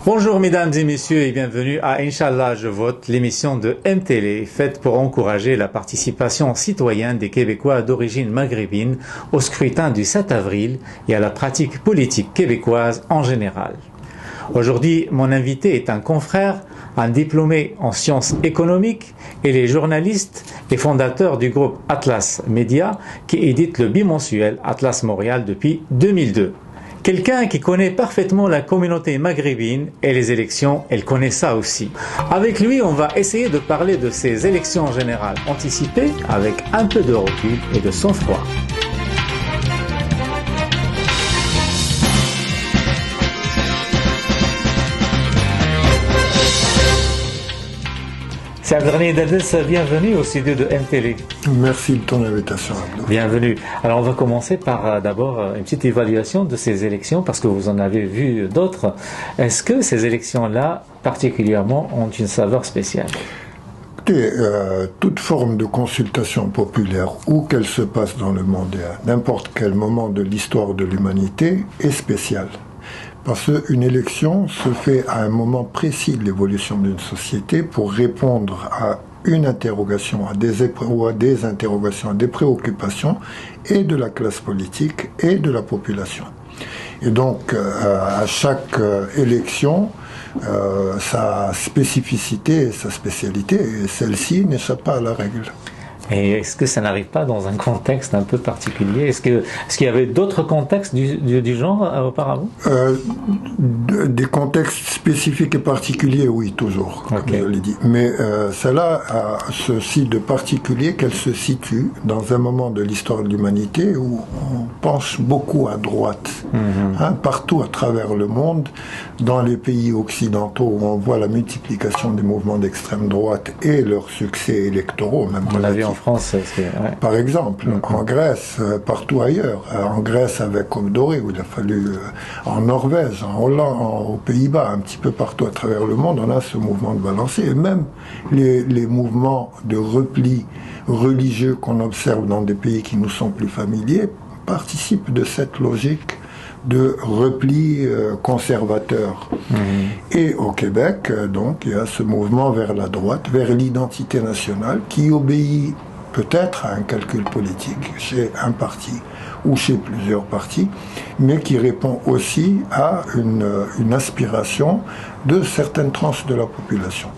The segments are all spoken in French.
Bonjour mesdames et messieurs et bienvenue à Inch'Allah je vote, l'émission de MTélé faite pour encourager la participation citoyenne des Québécois d'origine maghrébine au scrutin du 7 avril et à la pratique politique québécoise en général. Aujourd'hui, mon invité est un confrère, un diplômé en sciences économiques et les journalistes et fondateurs du groupe Atlas Média qui édite le bimensuel Atlas Montréal depuis 2002. Quelqu'un qui connaît parfaitement la communauté maghrébine et les élections, elle connaît ça aussi. Avec lui, on va essayer de parler de ces élections générales anticipées avec un peu de recul et de sang-froid. C'est Abdelghani Dadès, bienvenue au studio de MTélé. Merci de ton invitation, Abdou. Bienvenue. Alors on va commencer par d'abord une petite évaluation de ces élections parce que vous en avez vu d'autres. Est-ce que ces élections-là, particulièrement, ont une saveur spéciale ? Écoutez, toute forme de consultation populaire, où qu'elle se passe dans le monde et à n'importe quel moment de l'histoire de l'humanité, est spéciale. Parce qu'une élection se fait à un moment précis de l'évolution d'une société pour répondre à une interrogation, à des interrogations, à des préoccupations et de la classe politique et de la population. Et donc, à chaque élection, sa spécificité et sa spécialité, et celle-ci n'échappe pas à la règle. Et est-ce que ça n'arrive pas dans un contexte un peu particulier ? Est-ce qu'il y avait d'autres contextes du genre auparavant ? Des contextes spécifiques et particuliers, oui, toujours, comme je l'ai dit. Mais celle-là a ceci de particulier qu'elle se situe dans un moment de l'histoire de l'humanité où on penche beaucoup à droite. Partout à travers le monde, dans les pays occidentaux où on voit la multiplication des mouvements d'extrême droite et leurs succès électoraux, même on l'a vu en France, par exemple, en Grèce, partout ailleurs. En Grèce avec Côte Dorée, où il a fallu, en Norvège, en Hollande, aux Pays-Bas, un petit peu partout à travers le monde, on a ce mouvement de balancier. Et même les mouvements de repli religieux qu'on observe dans des pays qui nous sont plus familiers participent de cette logique de repli conservateur. Et au Québec, donc, il y a ce mouvement vers la droite, vers l'identité nationale, qui obéit peut-être à un calcul politique chez un parti ou chez plusieurs partis, mais qui répond aussi à une aspiration de certaines tranches de la population.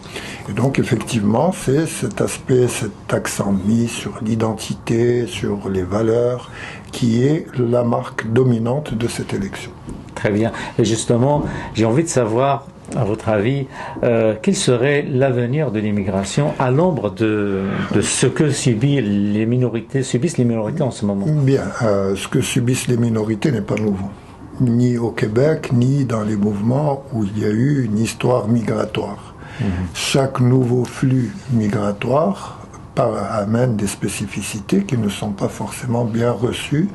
Et donc effectivement, c'est cet aspect, cet accent mis sur l'identité, sur les valeurs, qui est la marque dominante de cette élection. Très bien. Et justement, j'ai envie de savoir, à votre avis, quel serait l'avenir de l'immigration à l'ombre de ce que subissent les minorités en ce moment ? Bien, ce que subissent les minorités n'est pas nouveau. Ni au Québec, ni dans les mouvements où il y a eu une histoire migratoire. Chaque nouveau flux migratoire amène des spécificités qui ne sont pas forcément bien reçues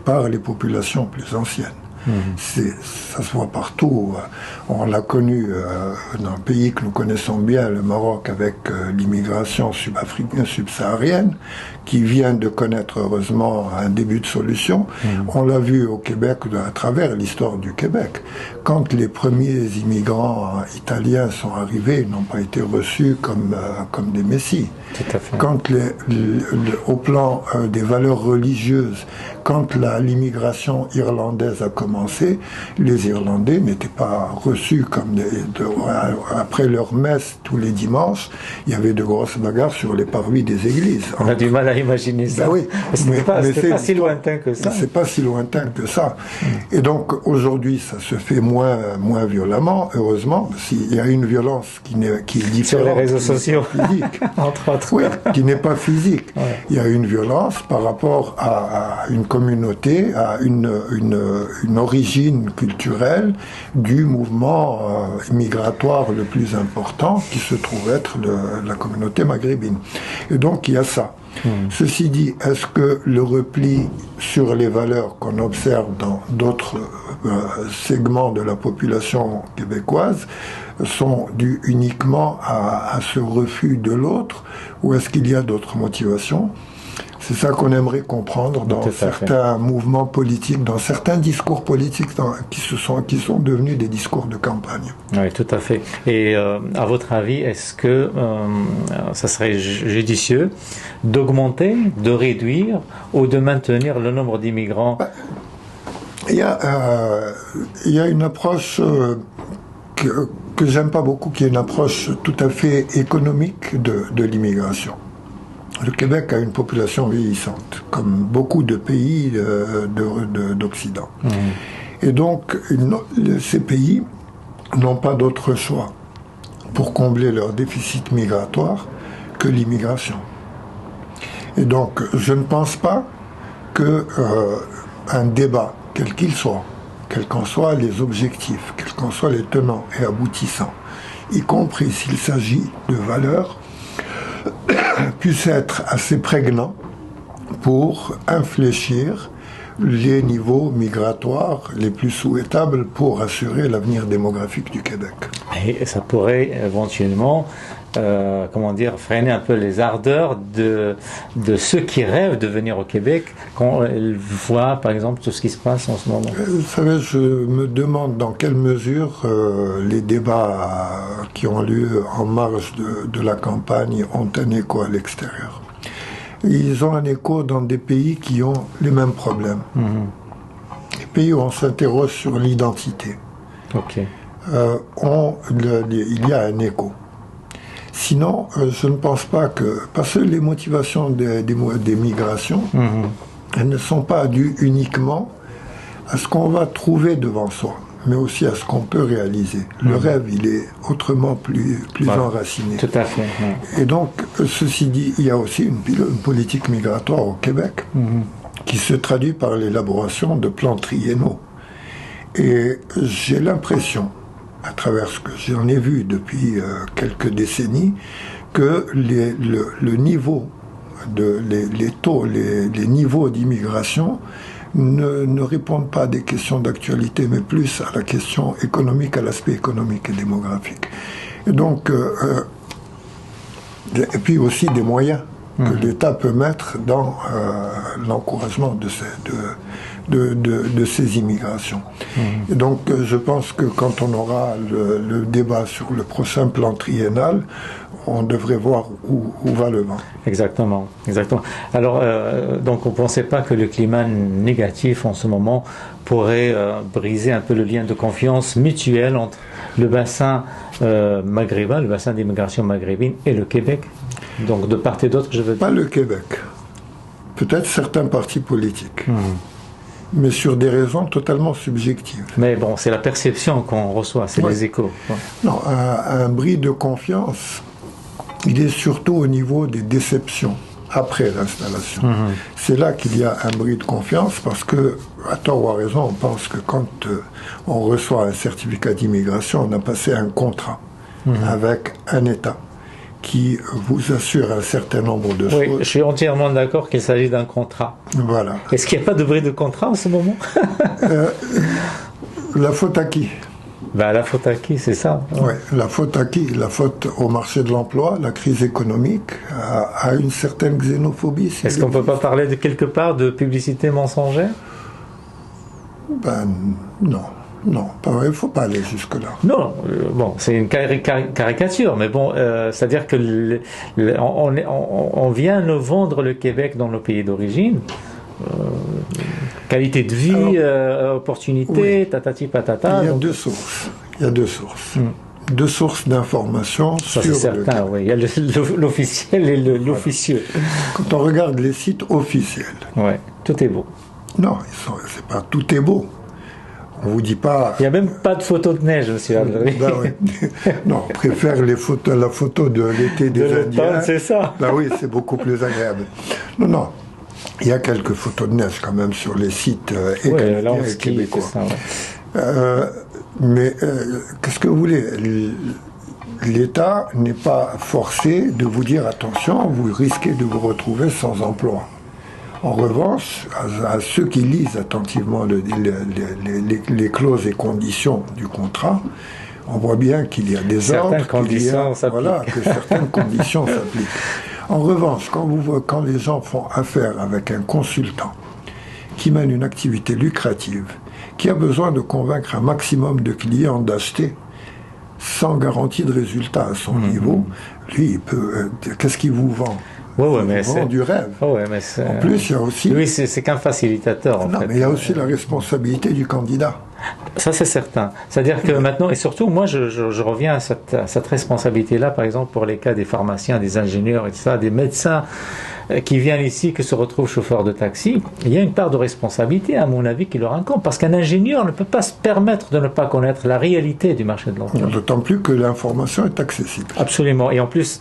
par les populations plus anciennes. Ça se voit partout. On l'a connu dans un pays que nous connaissons bien, le Maroc, avec l'immigration subsaharienne, qui vient de connaître heureusement un début de solution. On l'a vu au Québec à travers l'histoire du Québec. Quand les premiers immigrants italiens sont arrivés, ils n'ont pas été reçus comme des messies. Tout à fait. Quand au plan des valeurs religieuses, quand l'immigration irlandaise a commencé, les Irlandais n'étaient pas reçus comme après leur messe tous les dimanches, il y avait de grosses bagarres sur les parvis des églises. On a du mal à imaginer ça. Ben oui, mais c'est pas si lointain que ça. C'est pas si lointain que ça. Et donc aujourd'hui, ça se fait moins violemment, heureusement, parce qu'il y a une violence qui est différente. Sur les réseaux sociaux, physique. entre autres. Oui, qui n'est pas physique. Il y a une violence par rapport à une communauté, à une origine culturelle du mouvement migratoire le plus important qui se trouve être la communauté maghrébine. Et donc il y a ça. Ceci dit, est-ce que le repli sur les valeurs qu'on observe dans d'autres segments de la population québécoise sont dus uniquement à ce refus de l'autre, ou est-ce qu'il y a d'autres motivations ? C'est ça qu'on aimerait comprendre dans certains mouvements politiques, dans certains discours politiques qui sont devenus des discours de campagne. Oui, tout à fait. Et à votre avis, est-ce que ça serait judicieux d'augmenter, de réduire ou de maintenir le nombre d'immigrants? Il y a une approche que j'aime pas beaucoup, qui est une approche tout à fait économique de l'immigration. Le Québec a une population vieillissante, comme beaucoup de pays d'Occident. Et donc, ces pays n'ont pas d'autre choix pour combler leur déficit migratoire que l'immigration. Et donc, je ne pense pas qu'un débat, quel qu'il soit, quels qu'en soient les objectifs, quels qu'en soient les tenants et aboutissants, y compris s'il s'agit de valeurs, puisse être assez prégnant pour infléchir les niveaux migratoires les plus souhaitables pour assurer l'avenir démographique du Québec. Et ça pourrait éventuellement, freiner un peu les ardeurs de ceux qui rêvent de venir au Québec quand ils voient, par exemple, tout ce qui se passe en ce moment. Vous savez, je me demande dans quelle mesure les débats qui ont lieu en marge de la campagne ont un écho à l'extérieur. Ils ont un écho dans des pays qui ont les mêmes problèmes. Les pays où on s'interroge sur l'identité. Il y a un écho. Sinon, je ne pense pas que... Parce que les motivations des migrations, elles ne sont pas dues uniquement à ce qu'on va trouver devant soi, mais aussi à ce qu'on peut réaliser. Le rêve, il est autrement plus enraciné. Tout à fait. Et donc, ceci dit, il y a aussi une politique migratoire au Québec qui se traduit par l'élaboration de plans triennaux. Et j'ai l'impression, à travers ce que j'en ai vu depuis quelques décennies, que le niveau, les taux, les niveaux d'immigration ne répondent pas à des questions d'actualité, mais plus à la question économique, à l'aspect économique et démographique. Et donc, et puis aussi des moyens que l'État peut mettre dans l'encouragement de ces immigrations. Et donc, je pense que quand on aura le débat sur le prochain plan triennal, on devrait voir où va le vent. Exactement. Alors, donc, on ne pensait pas que le climat négatif en ce moment pourrait briser un peu le lien de confiance mutuelle entre le bassin maghrébin, le bassin d'immigration maghrébine et le Québec. Donc, de part et d'autre, je veux dire. Pas le Québec. Peut-être certains partis politiques. Mais sur des raisons totalement subjectives. Mais bon, c'est la perception qu'on reçoit, c'est les échos. Non, un bris de confiance, il est surtout au niveau des déceptions après l'installation. C'est là qu'il y a un bris de confiance parce que, à tort ou à raison, on pense que quand on reçoit un certificat d'immigration, on a passé un contrat avec un État qui vous assure un certain nombre de choses. Oui, je suis entièrement d'accord qu'il s'agit d'un contrat. Voilà. Est-ce qu'il n'y a pas de bris de contrat en ce moment? La faute à qui? La faute à qui, c'est ça? Oui, la faute à qui? La faute au marché de l'emploi, la crise économique, à une certaine xénophobie. Est-ce qu'on ne peut pas parler de quelque part de publicité mensongère? Non. Non, il ne faut pas aller jusque-là. Non, bon, c'est une caricature, mais bon, c'est-à-dire que on vient nous vendre le Québec dans nos pays d'origine, qualité de vie, opportunité, tatati patata. Il y a deux sources. Deux sources d'informations sur c'est certain, oui. Il y a l'officiel et l'officieux. Quand on regarde les sites officiels, tout est beau. Non, c'est pas tout est beau. On vous dit pas... Il n'y a même pas de photo de neige, monsieur Aldry. Non, on préfère la photo de l'été des Indiens. C'est ça. Oui, c'est beaucoup plus agréable. Non. Il y a quelques photos de neige quand même sur les sites canadiens et québécois. Mais qu'est-ce que vous voulez? L'État n'est pas forcé de vous dire attention, vous risquez de vous retrouver sans emploi. En revanche, à ceux qui lisent attentivement les clauses et conditions du contrat, on voit bien qu'il y a des ordres, que certaines conditions s'appliquent. L'État En revanche, quand les gens font affaire avec un consultant qui mène une activité lucrative, qui a besoin de convaincre un maximum de clients d'acheter sans garantie de résultat à son niveau, lui, il peut. Qu'est-ce qu'il vous vend? Mais c'est du rêve. En plus, il y a aussi. Lui, c'est qu'un facilitateur. Non, mais il y a aussi la responsabilité du candidat. Ça, c'est certain. C'est-à-dire que maintenant, et surtout, moi, je reviens à cette responsabilité-là, par exemple, pour les cas des pharmaciens, des ingénieurs, etc., des médecins qui viennent ici, qui se retrouvent chauffeurs de taxi. Il y a une part de responsabilité, à mon avis, qui leur incombe, parce qu'un ingénieur ne peut pas se permettre de ne pas connaître la réalité du marché de l'emploi. D'autant plus que l'information est accessible. Absolument. Et en plus,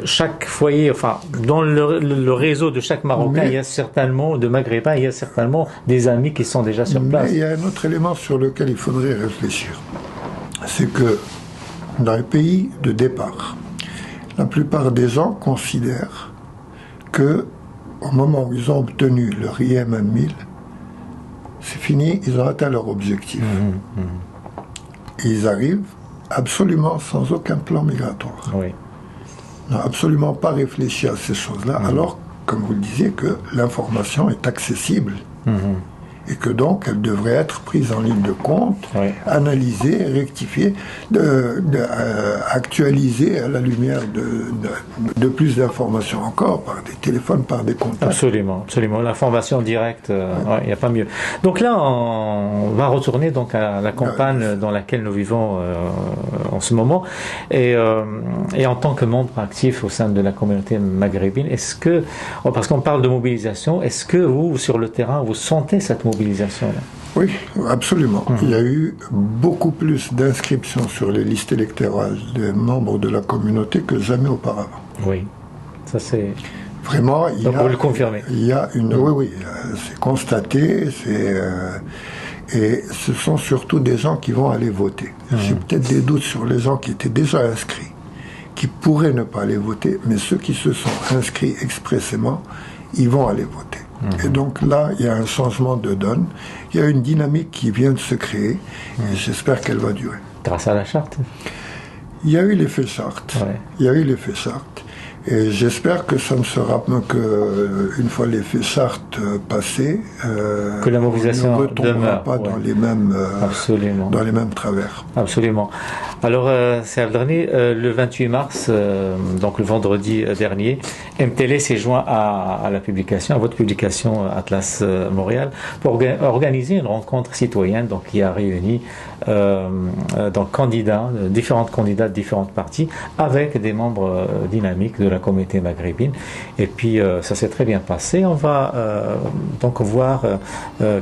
chaque foyer, enfin, dans le réseau de chaque Marocain, il y a certainement, de Maghrébins, il y a certainement des amis qui sont déjà sur place. Mais il y a un autre élément sur lequel il faudrait réfléchir. C'est que dans les pays de départ, la plupart des gens considèrent que au moment où ils ont obtenu leur IMM 1000, c'est fini, ils ont atteint leur objectif. Et ils arrivent absolument sans aucun plan migratoire. N'ont absolument pas réfléchi à ces choses-là, alors, comme vous le disiez, que l'information est accessible. Et que donc elle devrait être prise en ligne de compte, analysée, rectifiée, actualisée à la lumière de plus d'informations encore, par des téléphones, par des contacts. Absolument, absolument. L'information directe, il n'y a pas mieux. Donc là, on va retourner donc à la campagne dans laquelle nous vivons en ce moment. Et en tant que membre actif au sein de la communauté maghrébine, est-ce que, parce qu'on parle de mobilisation, est-ce que vous, sur le terrain, vous sentez cette mobilisation-là? Oui, absolument. Il y a eu beaucoup plus d'inscriptions sur les listes électorales des membres de la communauté que jamais auparavant. Oui, ça c'est... Vraiment, vous le confirmez. Il y a une... Oui, c'est constaté, et ce sont surtout des gens qui vont aller voter. J'ai peut-être des doutes sur les gens qui étaient déjà inscrits, qui pourraient ne pas aller voter, mais ceux qui se sont inscrits expressément, ils vont aller voter. Et donc là, il y a un changement de donne, il y a une dynamique qui vient de se créer, et j'espère qu'elle va durer. Grâce à la charte? Il y a eu l'effet charte. Il y a eu l'effet charte. Et j'espère que ça ne sera qu'une fois l'effet charte passé, que la mobilisation on ne retombera pas dans les mêmes travers. Absolument. Alors, c'est Abdrani, le 28 mars, donc le vendredi dernier, MTL s'est joint à la publication, à votre publication Atlas Montréal, pour organiser une rencontre citoyenne donc, qui a réuni différents candidats de différentes parties, avec des membres dynamiques de la communauté maghrébine. Et puis, ça s'est très bien passé. On va donc voir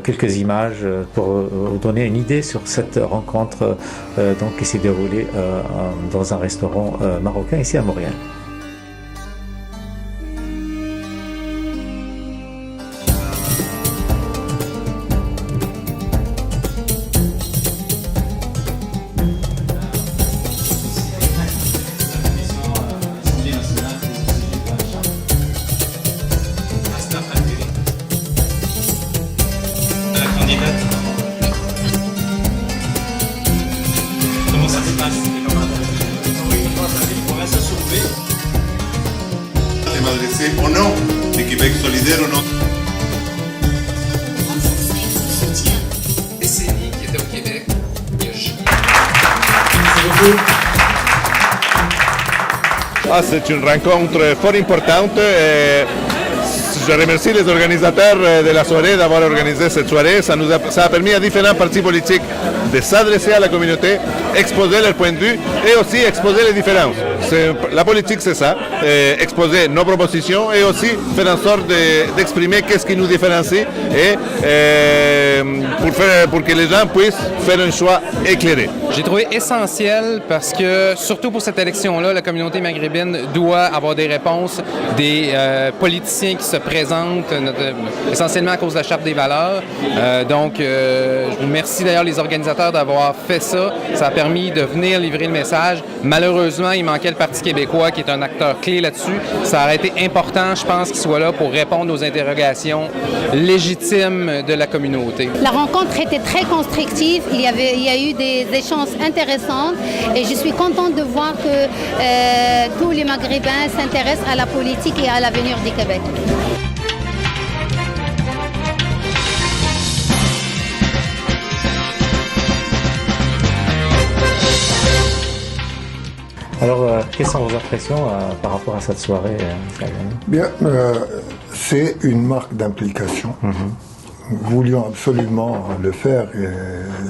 quelques images pour vous donner une idée sur cette rencontre donc, qui s'est déroulée dans un restaurant marocain ici à Montréal. Au nom du Québec solidaire, au nom décennie qui était au Québec. C'est une rencontre fort importante. Je remercie les organisateurs de la soirée d'avoir organisé cette soirée. Ça a permis à différents partis politiques de s'adresser à la communauté, exposer leurs points de vue et aussi exposer les différences. La politique, c'est ça, exposer nos propositions et aussi faire en sorte d'exprimer qu'est-ce qui nous différencie et pour que les gens puissent faire un choix éclairé. J'ai trouvé essentiel parce que, surtout pour cette élection-là, la communauté maghrébine doit avoir des réponses des politiciens qui se présentent, essentiellement à cause de la Charte des valeurs. Donc, je vous remercie d'ailleurs les organisateurs d'avoir fait ça. Ça a permis de venir livrer le message. Malheureusement, il manquait le Parti québécois qui est un acteur clé là-dessus. Ça aurait été important, je pense, qu'il soit là pour répondre aux interrogations légitimes de la communauté. La rencontre rencontre était très constructive, il y a eu des échanges intéressants et je suis contente de voir que tous les Maghrébins s'intéressent à la politique et à l'avenir du Québec. Alors, quelles sont vos impressions par rapport à cette soirée Bien, c'est une marque d'implication. Nous voulions absolument le faire et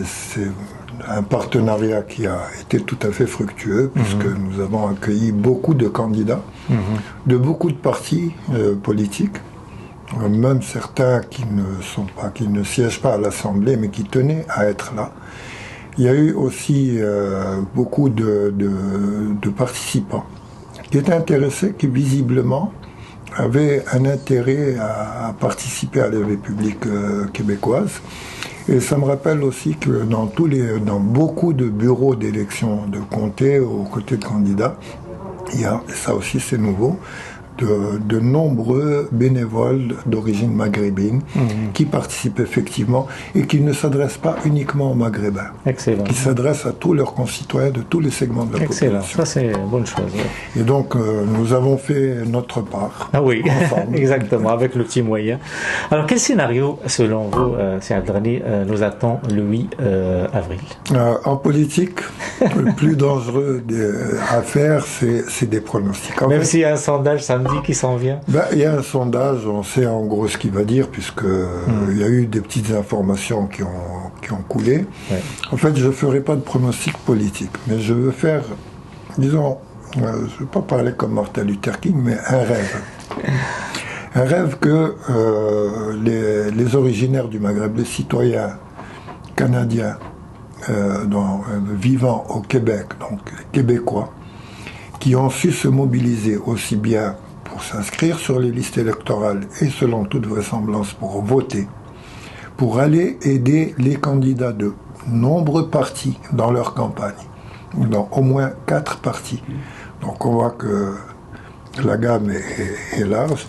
c'est un partenariat qui a été tout à fait fructueux puisque nous avons accueilli beaucoup de candidats de beaucoup de partis politiques, même certains qui ne siègent pas à l'Assemblée mais qui tenaient à être là. Il y a eu aussi beaucoup de participants qui étaient intéressés, qui visiblement avaient un intérêt à participer à la vie publique québécoise. Et ça me rappelle aussi que dans beaucoup de bureaux d'élection de comté aux côtés de candidats, il y a, ça aussi c'est nouveau, de nombreux bénévoles d'origine maghrébine qui participent effectivement et qui ne s'adressent pas uniquement aux Maghrébins. Excellent. Qui s'adressent à tous leurs concitoyens de tous les segments de la Excellent. population. Ça c'est une bonne chose. Ouais. Et donc nous avons fait notre part. Ah oui, exactement, avec le petit moyen. Alors quel scénario, selon vous, Sir Abdrani, nous attend le 8 avril? En politique, le plus dangereux à faire, c'est des pronostics. Même s'il y a un sondage samedi qui s'en vient. Il y a un sondage, on sait en gros ce qu'il va dire, puisque il y a eu des petites informations qui ont coulé. Ouais. En fait, je ne ferai pas de pronostic politique, mais je veux faire, disons, je ne veux pas parler comme Martin Luther King, mais un rêve. Un rêve que les originaires du Maghreb, les citoyens canadiens vivant au Québec, donc les Québécois, qui ont su se mobiliser aussi bien pour s'inscrire sur les listes électorales et selon toute vraisemblance pour voter, pour aller aider les candidats de nombreux partis dans leur campagne, dans au moins 4 partis. Donc on voit que la gamme est large,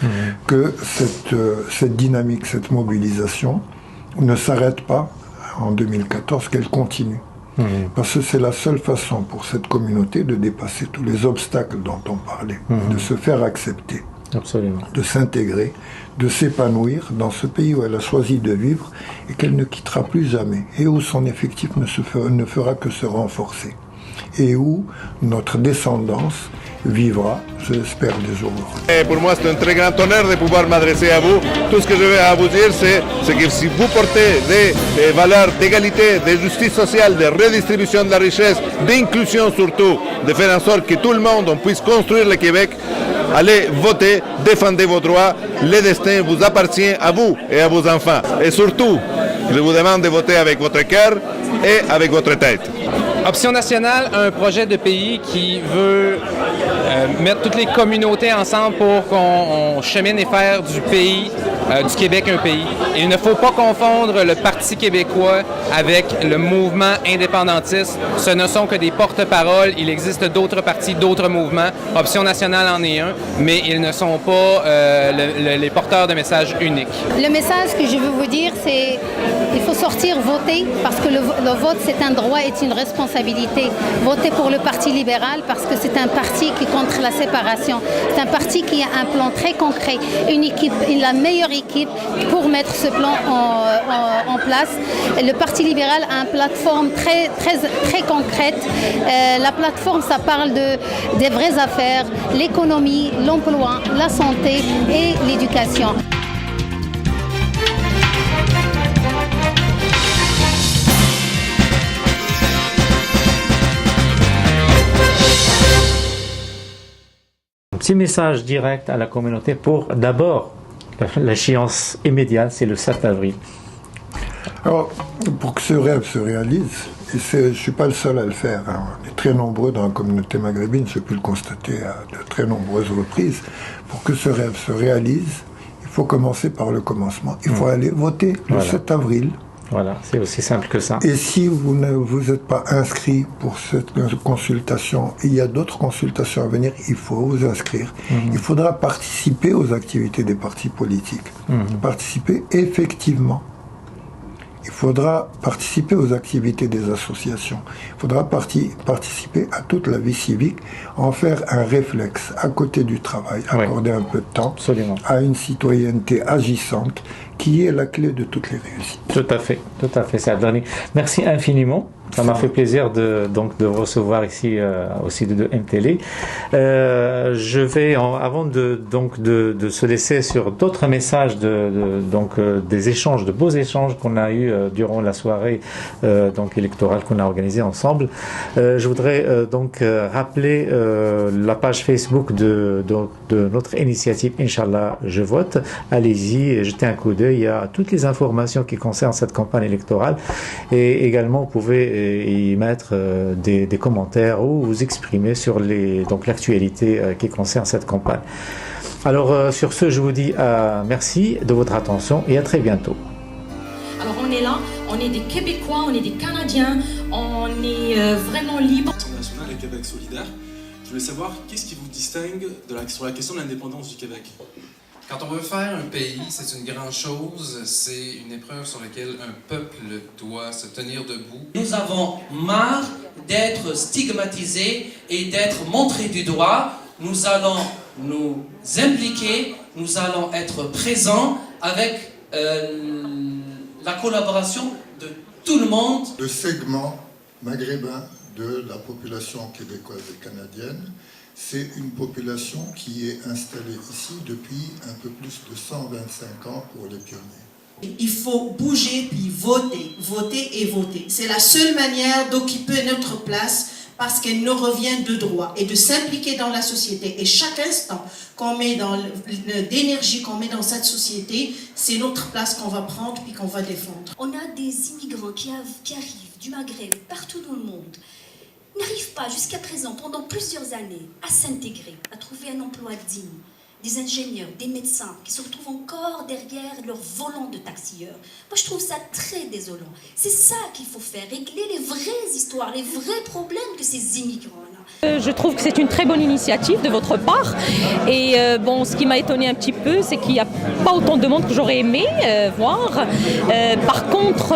que cette dynamique, cette mobilisation ne s'arrête pas en 2014, qu'elle continue. Parce que c'est la seule façon pour cette communauté de dépasser tous les obstacles dont on parlait, de se faire accepter, absolument, de s'intégrer, de s'épanouir dans ce pays où elle a choisi de vivre et qu'elle ne quittera plus jamais, et où son effectif ne fera que se renforcer, et où notre descendance vivra, j'espère, des jours heureux. Et pour moi, c'est un très grand honneur de pouvoir m'adresser à vous. Tout ce que je vais à vous dire, c'est que si vous portez des valeurs d'égalité, de justice sociale, de redistribution de la richesse, d'inclusion surtout, de faire en sorte que tout le monde on puisse construire le Québec, allez voter, défendez vos droits, le destin vous appartient à vous et à vos enfants. Et surtout, je vous demande de voter avec votre cœur et avec votre tête. Option nationale a un projet de pays qui veut mettre toutes les communautés ensemble pour qu'on chemine et faire du pays, du Québec un pays. Et il ne faut pas confondre le Parti québécois avec le mouvement indépendantiste. Ce ne sont que des porte-paroles. Il existe d'autres partis, d'autres mouvements. Option nationale en est un, mais ils ne sont pas les porteurs de messages uniques. Le message que je veux vous dire, c'est qu'il faut sortir voter parce que le vote, c'est un droit et une responsabilité. Voter pour le Parti libéral parce que c'est un parti qui est contre la séparation. C'est un parti qui a un plan très concret, une équipe, la meilleure équipe pour mettre ce plan en place. Le Parti libéral a une plateforme très concrète. La plateforme, ça parle des vraies affaires, l'économie, l'emploi, la santé et l'éducation. Un petit message direct à la communauté pour d'abord l'échéance immédiate, c'est le 7 avril. Alors, pour que ce rêve se réalise, et je ne suis pas le seul à le faire, hein, on est très nombreux dans la communauté maghrébine, j'ai pu le constater à de très nombreuses reprises, pour que ce rêve se réalise, il faut commencer par le commencement. Il faut aller voter le 7 avril. Voilà, c'est aussi simple que ça. Et si vous ne vous êtes pas inscrit pour cette consultation, il y a d'autres consultations à venir, il faut vous inscrire. Il faudra participer aux activités des partis politiques. Participer effectivement. il faudra participer aux activités des associations. Il faudra participer à toute la vie civique, en faire un réflexe à côté du travail, accorder un peu de temps à une citoyenneté agissante qui est la clé de toutes les réussites. Tout à fait, c'est Abdelghani. Merci infiniment. Ça m'a fait plaisir de vous recevoir ici au site de MTélé. Je vais, avant de se laisser sur d'autres messages des échanges, de beaux échanges qu'on a eu durant la soirée électorale qu'on a organisée ensemble, je voudrais rappeler la page Facebook de notre initiative Inch'Allah Je vote. Allez-y, jetez un coup d'œil. Il y a toutes les informations qui concernent cette campagne électorale, et également vous pouvez y mettre des commentaires ou vous exprimer sur l'actualité qui concerne cette campagne. Alors sur ce, je vous dis merci de votre attention et à très bientôt. Alors on est là, on est des Québécois, on est des Canadiens, on est vraiment libres. International et Québec solidaire. Je voulais savoir qu'est-ce qui vous distingue sur la question de l'indépendance du Québec. Quand on veut faire un pays, c'est une grande chose, c'est une épreuve sur laquelle un peuple doit se tenir debout. Nous avons marre d'être stigmatisés et d'être montrés du doigt. Nous allons nous impliquer, nous allons être présents avec la collaboration de tout le monde. Le segment maghrébin de la population québécoise et canadienne, c'est une population qui est installée ici depuis un peu plus de 125 ans pour les pionniers. Il faut bouger puis voter, voter et voter. C'est la seule manière d'occuper notre place parce qu'elle nous revient de droit et de s'impliquer dans la société. Et chaque instant qu'on met d'énergie qu'on met dans cette société, c'est notre place qu'on va prendre puis qu'on va défendre. On a des immigrants qui arrivent du Maghreb, partout dans le monde, n'arrivent pas jusqu'à présent, pendant plusieurs années, à s'intégrer, à trouver un emploi digne. Des ingénieurs, des médecins qui se retrouvent encore derrière leur volant de taxieur. Moi, je trouve ça très désolant. C'est ça qu'il faut faire, régler les vraies histoires, les vrais problèmes que ces immigrants-là. Je trouve que c'est une très bonne initiative de votre part. Et ce qui m'a étonné un petit peu, c'est qu'il n'y a pas autant de monde que j'aurais aimé voir. Par contre,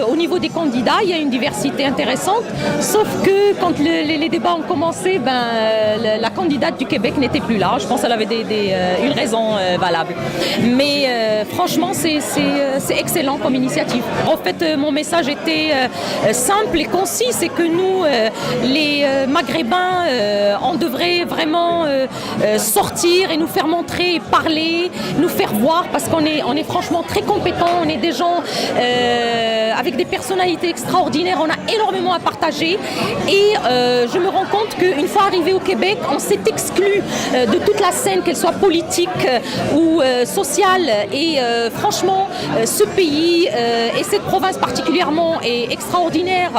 au niveau des candidats, il y a une diversité intéressante. Sauf que quand les débats ont commencé, la candidate du Québec n'était plus là. Je pense qu'elle avait une raison valable. Mais franchement, c'est excellent comme initiative. En fait, mon message était simple et concis. C'est que nous, les Maghrébins, on devrait vraiment sortir et nous faire montrer et parler, nous faire voir, parce qu'on est franchement très compétents, on est des gens avec des personnalités extraordinaires, on a énormément à partager, et je me rends compte qu'une fois arrivé au Québec, on s'est exclu de toute la scène, qu'elle soit politique ou sociale, et franchement ce pays et cette province particulièrement est extraordinaire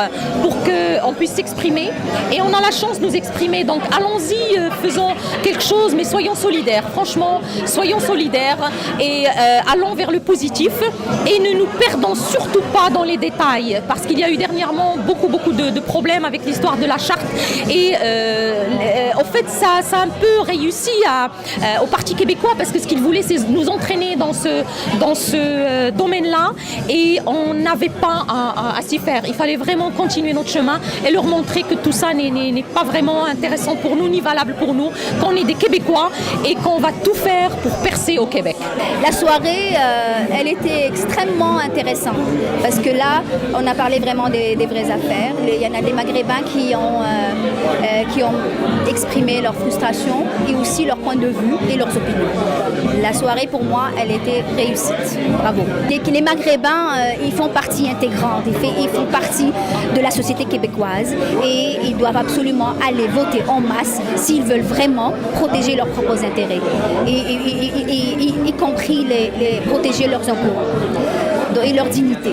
pour qu'on puisse s'exprimer, et on a la chance de nous exprimer. Donc allons-y, faisons quelque chose, mais soyons solidaires. Franchement, soyons solidaires et allons vers le positif, et ne nous perdons surtout pas dans les détails, parce qu'il y a eu dernièrement beaucoup de problèmes avec l'histoire de la charte, et en fait ça a un peu réussi au Parti québécois, parce que ce qu'ils voulaient, c'est nous entraîner dans ce domaine-là, et on n'avait pas à s'y faire. Il fallait vraiment continuer notre chemin et leur montrer que tout ça n'est pas vraiment intéressant pour nous, ni valable pour nous, qu'on est des Québécois et qu'on va tout faire pour percer au Québec. La soirée, elle était extrêmement intéressante, parce que là, on a parlé vraiment des vraies affaires. Il y en a des Maghrébins qui ont exprimé leur frustration et aussi leur point de vue et leurs opinions. La soirée, pour moi, elle était réussite. Bravo. Les Maghrébins, ils font partie intégrante, ils font partie de la société québécoise, et ils doivent absolument aller voter en masse s'ils veulent vraiment protéger leurs propres intérêts, y compris protéger leurs emplois et leur dignité.